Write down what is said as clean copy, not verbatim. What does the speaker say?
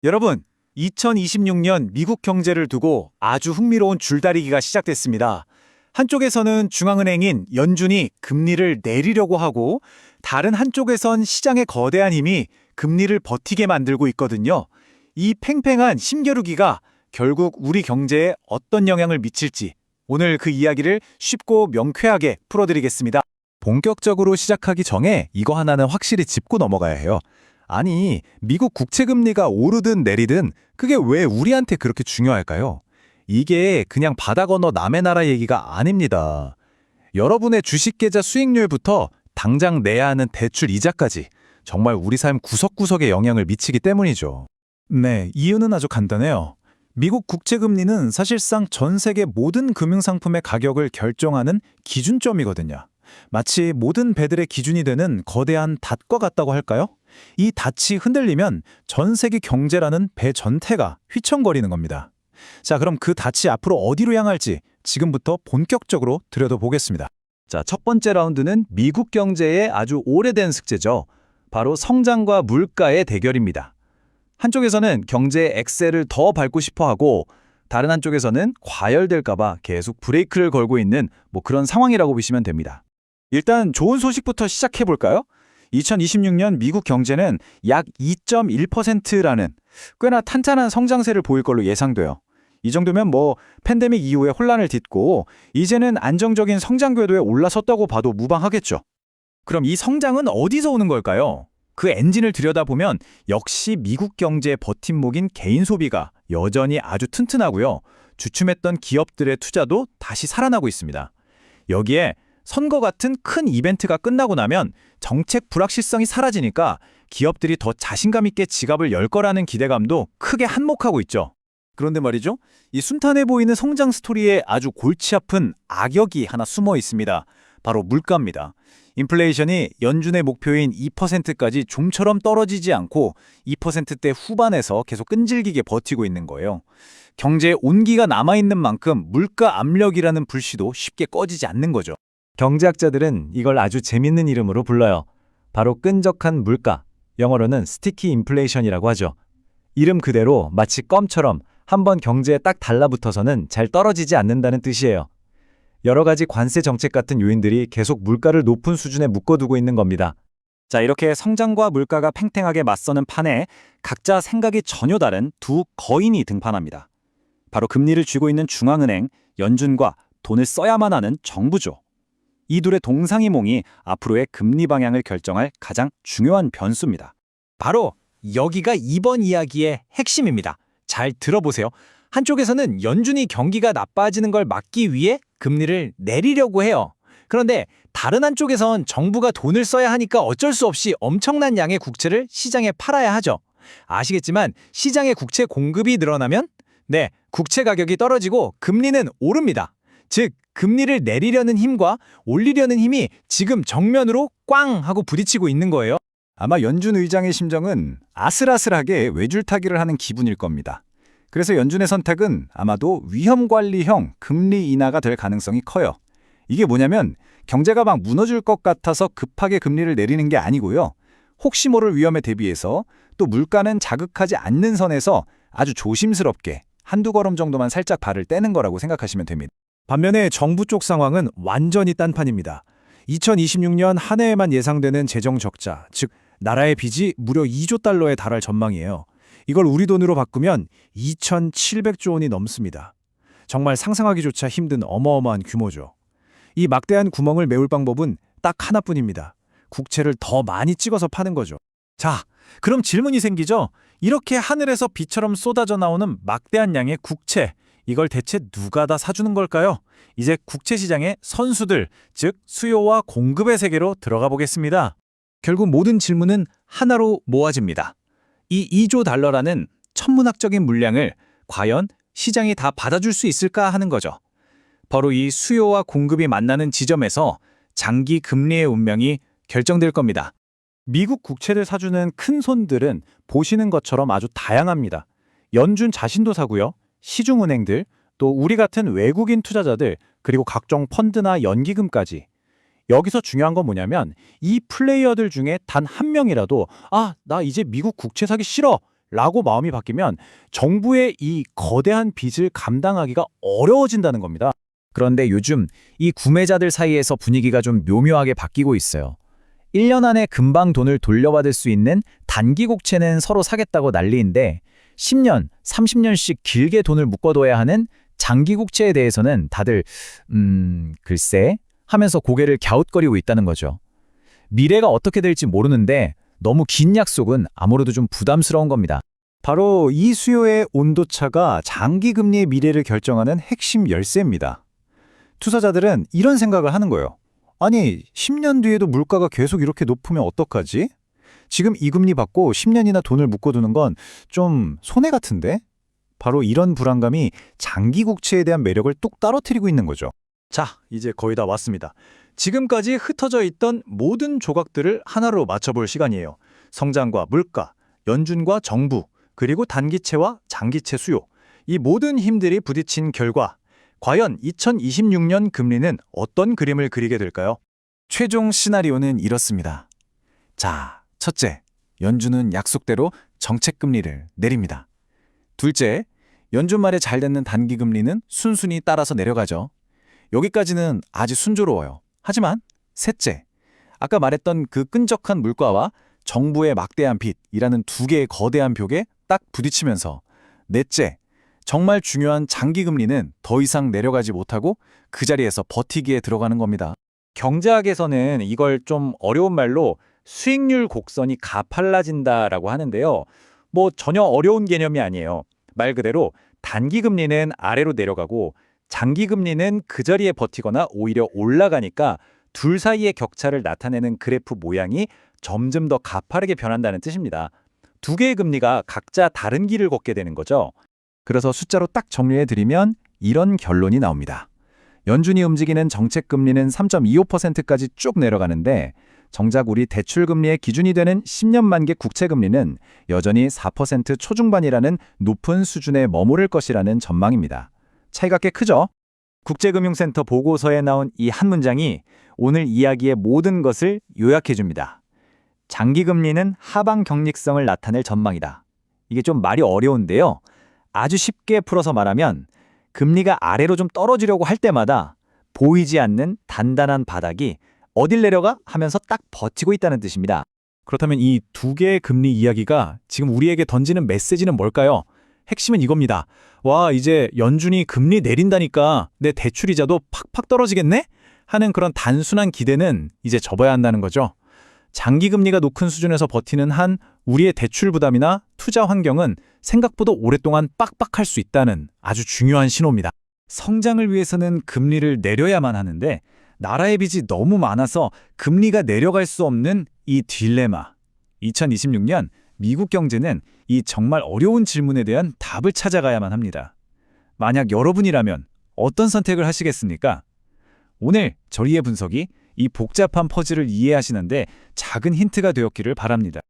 여러분, 2026년 미국 경제를 두고 아주 흥미로운 줄다리기가 시작됐습니다. 한쪽에서는 중앙은행인 연준이 금리를 내리려고 하고 다른 한쪽에선 시장의 거대한 힘이 금리를 버티게 만들고 있거든요. 이 팽팽한 힘겨루기가 결국 우리 경제에 어떤 영향을 미칠지 오늘 그 이야기를 쉽고 명쾌하게 풀어드리겠습니다. 본격적으로 시작하기 전에 이거 하나는 확실히 짚고 넘어가야 해요. 아니, 미국 국채금리가 오르든 내리든 그게 왜 우리한테 그렇게 중요할까요? 이게 그냥 바다 건너 남의 나라 얘기가 아닙니다. 여러분의 주식계좌 수익률부터 당장 내야 하는 대출 이자까지 정말 우리 삶 구석구석에 영향을 미치기 때문이죠. 네, 이유는 아주 간단해요. 미국 국채금리는 사실상 전 세계 모든 금융상품의 가격을 결정하는 기준점이거든요. 마치 모든 배들의 기준이 되는 거대한 닷과 같다고 할까요? 이 닷이 흔들리면 전 세계 경제라는 배 전체가 휘청거리는 겁니다. 자, 그럼 그 닷이 앞으로 어디로 향할지 지금부터 본격적으로 들여다보겠습니다. 자, 첫 번째 라운드는 미국 경제의 아주 오래된 숙제죠. 바로 성장과 물가의 대결입니다. 한쪽에서는 경제의 엑셀을 더 밟고 싶어 하고 다른 한쪽에서는 과열될까봐 계속 브레이크를 걸고 있는 그런 상황이라고 보시면 됩니다. 일단 좋은 소식부터 시작해 볼까요? 2026년 미국 경제는 약 2.1%라는 꽤나 탄탄한 성장세를 보일 걸로 예상돼요. 이 정도면 팬데믹 이후의 혼란을 딛고 이제는 안정적인 성장 궤도에 올라섰다고 봐도 무방하겠죠. 그럼 이 성장은 어디서 오는 걸까요? 그 엔진을 들여다보면 역시 미국 경제의 버팀목인 개인 소비가 여전히 아주 튼튼하고요. 주춤했던 기업들의 투자도 다시 살아나고 있습니다. 여기에 선거 같은 큰 이벤트가 끝나고 나면 정책 불확실성이 사라지니까 기업들이 더 자신감 있게 지갑을 열 거라는 기대감도 크게 한몫하고 있죠. 그런데 말이죠, 이 순탄해 보이는 성장 스토리에 아주 골치 아픈 악역이 하나 숨어 있습니다. 바로 물가입니다. 인플레이션이 연준의 목표인 2%까지 좀처럼 떨어지지 않고 2%대 후반에서 계속 끈질기게 버티고 있는 거예요. 경제에 온기가 남아있는 만큼 물가 압력이라는 불씨도 쉽게 꺼지지 않는 거죠. 경제학자들은 이걸 아주 재밌는 이름으로 불러요. 바로 끈적한 물가, 영어로는 스티키 인플레이션이라고 하죠. 이름 그대로 마치 껌처럼 한번 경제에 딱 달라붙어서는 잘 떨어지지 않는다는 뜻이에요. 여러 가지 관세 정책 같은 요인들이 계속 물가를 높은 수준에 묶어두고 있는 겁니다. 자, 이렇게 성장과 물가가 팽팽하게 맞서는 판에 각자 생각이 전혀 다른 두 거인이 등판합니다. 바로 금리를 쥐고 있는 중앙은행, 연준과 돈을 써야만 하는 정부죠. 이 둘의 동상이몽이 앞으로의 금리 방향을 결정할 가장 중요한 변수입니다. 바로 여기가 이번 이야기의 핵심입니다. 잘 들어보세요. 한쪽에서는 연준이 경기가 나빠지는 걸 막기 위해 금리를 내리려고 해요. 그런데 다른 한쪽에선 정부가 돈을 써야 하니까 어쩔 수 없이 엄청난 양의 국채를 시장에 팔아야 하죠. 아시겠지만 시장의 국채 공급이 늘어나면 국채 가격이 떨어지고 금리는 오릅니다. 즉, 금리를 내리려는 힘과 올리려는 힘이 지금 정면으로 꽝 하고 부딪히고 있는 거예요. 아마 연준 의장의 심정은 아슬아슬하게 외줄타기를 하는 기분일 겁니다. 그래서 연준의 선택은 아마도 위험관리형 금리 인하가 될 가능성이 커요. 이게 뭐냐면 경제가 막 무너질 것 같아서 급하게 금리를 내리는 게 아니고요. 혹시 모를 위험에 대비해서 또 물가는 자극하지 않는 선에서 아주 조심스럽게 한두 걸음 정도만 살짝 발을 떼는 거라고 생각하시면 됩니다. 반면에 정부 쪽 상황은 완전히 딴판입니다. 2026년 한 해에만 예상되는 재정 적자, 즉 나라의 빚이 무려 2조 달러에 달할 전망이에요. 이걸 우리 돈으로 바꾸면 2,700조 원이 넘습니다. 정말 상상하기조차 힘든 어마어마한 규모죠. 이 막대한 구멍을 메울 방법은 딱 하나뿐입니다. 국채를 더 많이 찍어서 파는 거죠. 자, 그럼 질문이 생기죠? 이렇게 하늘에서 비처럼 쏟아져 나오는 막대한 양의 국채, 이걸 대체 누가 다 사주는 걸까요? 이제 국채 시장의 선수들, 즉 수요와 공급의 세계로 들어가 보겠습니다. 결국 모든 질문은 하나로 모아집니다. 이 2조 달러라는 천문학적인 물량을 과연 시장이 다 받아줄 수 있을까 하는 거죠. 바로 이 수요와 공급이 만나는 지점에서 장기 금리의 운명이 결정될 겁니다. 미국 국채를 사주는 큰 손들은 보시는 것처럼 아주 다양합니다. 연준 자신도 사고요. 시중은행들, 또 우리 같은 외국인 투자자들, 그리고 각종 펀드나 연기금까지. 여기서 중요한 건 뭐냐면 이 플레이어들 중에 단 한 명이라도 나 이제 미국 국채 사기 싫어! 라고 마음이 바뀌면 정부의 이 거대한 빚을 감당하기가 어려워진다는 겁니다. 그런데 요즘 이 구매자들 사이에서 분위기가 좀 묘묘하게 바뀌고 있어요. 1년 안에 금방 돈을 돌려받을 수 있는 단기 국채는 서로 사겠다고 난리인데 10년, 30년씩 길게 돈을 묶어둬야 하는 장기 국채에 대해서는 다들 글쎄 하면서 고개를 갸웃거리고 있다는 거죠. 미래가 어떻게 될지 모르는데 너무 긴 약속은 아무래도 좀 부담스러운 겁니다. 바로 이 수요의 온도차가 장기 금리의 미래를 결정하는 핵심 열쇠입니다. 투자자들은 이런 생각을 하는 거예요. 아니, 10년 뒤에도 물가가 계속 이렇게 높으면 어떡하지? 지금 이 금리 받고 10년이나 돈을 묶어두는 건 좀 손해 같은데? 바로 이런 불안감이 장기 국채에 대한 매력을 뚝 떨어뜨리고 있는 거죠. 자, 이제 거의 다 왔습니다. 지금까지 흩어져 있던 모든 조각들을 하나로 맞춰볼 시간이에요. 성장과 물가, 연준과 정부, 그리고 단기채와 장기채 수요. 이 모든 힘들이 부딪힌 결과 과연 2026년 금리는 어떤 그림을 그리게 될까요? 최종 시나리오는 이렇습니다. 자, 첫째, 연준은 약속대로 정책금리를 내립니다. 둘째, 연준 말에 잘 듣는 단기금리는 순순히 따라서 내려가죠. 여기까지는 아주 순조로워요. 하지만 셋째, 아까 말했던 그 끈적한 물가와 정부의 막대한 빚이라는 두 개의 거대한 벽에 딱 부딪히면서 넷째, 정말 중요한 장기금리는 더 이상 내려가지 못하고 그 자리에서 버티기에 들어가는 겁니다. 경제학에서는 이걸 좀 어려운 말로 수익률 곡선이 가팔라진다라고 하는데요. 뭐 전혀 어려운 개념이 아니에요. 말 그대로 단기금리는 아래로 내려가고 장기금리는 그 자리에 버티거나 오히려 올라가니까 둘 사이의 격차를 나타내는 그래프 모양이 점점 더 가파르게 변한다는 뜻입니다. 두 개의 금리가 각자 다른 길을 걷게 되는 거죠. 그래서 숫자로 딱 정리해드리면 이런 결론이 나옵니다. 연준이 움직이는 정책금리는 3.25%까지 쭉 내려가는데 정작 우리 대출금리의 기준이 되는 10년 만기 국채금리는 여전히 4% 초중반이라는 높은 수준에 머무를 것이라는 전망입니다. 차이가 꽤 크죠? 국제금융센터 보고서에 나온 이 한 문장이 오늘 이야기의 모든 것을 요약해줍니다. 장기금리는 하방 경직성을 나타낼 전망이다. 이게 좀 말이 어려운데요. 아주 쉽게 풀어서 말하면 금리가 아래로 좀 떨어지려고 할 때마다 보이지 않는 단단한 바닥이 어딜 내려가 하면서 딱 버티고 있다는 뜻입니다. 그렇다면 이 두 개의 금리 이야기가 지금 우리에게 던지는 메시지는 뭘까요? 핵심은 이겁니다. 와, 이제 연준이 금리 내린다니까 내 대출이자도 팍팍 떨어지겠네? 하는 그런 단순한 기대는 이제 접어야 한다는 거죠. 장기금리가 높은 수준에서 버티는 한 우리의 대출 부담이나 투자 환경은 생각보다 오랫동안 빡빡할 수 있다는 아주 중요한 신호입니다. 성장을 위해서는 금리를 내려야만 하는데 나라의 빚이 너무 많아서 금리가 내려갈 수 없는 이 딜레마. 2026년 미국 경제는 이 정말 어려운 질문에 대한 답을 찾아가야만 합니다. 만약 여러분이라면 어떤 선택을 하시겠습니까? 오늘 저희의 분석이 이 복잡한 퍼즐을 이해하시는데 작은 힌트가 되었기를 바랍니다.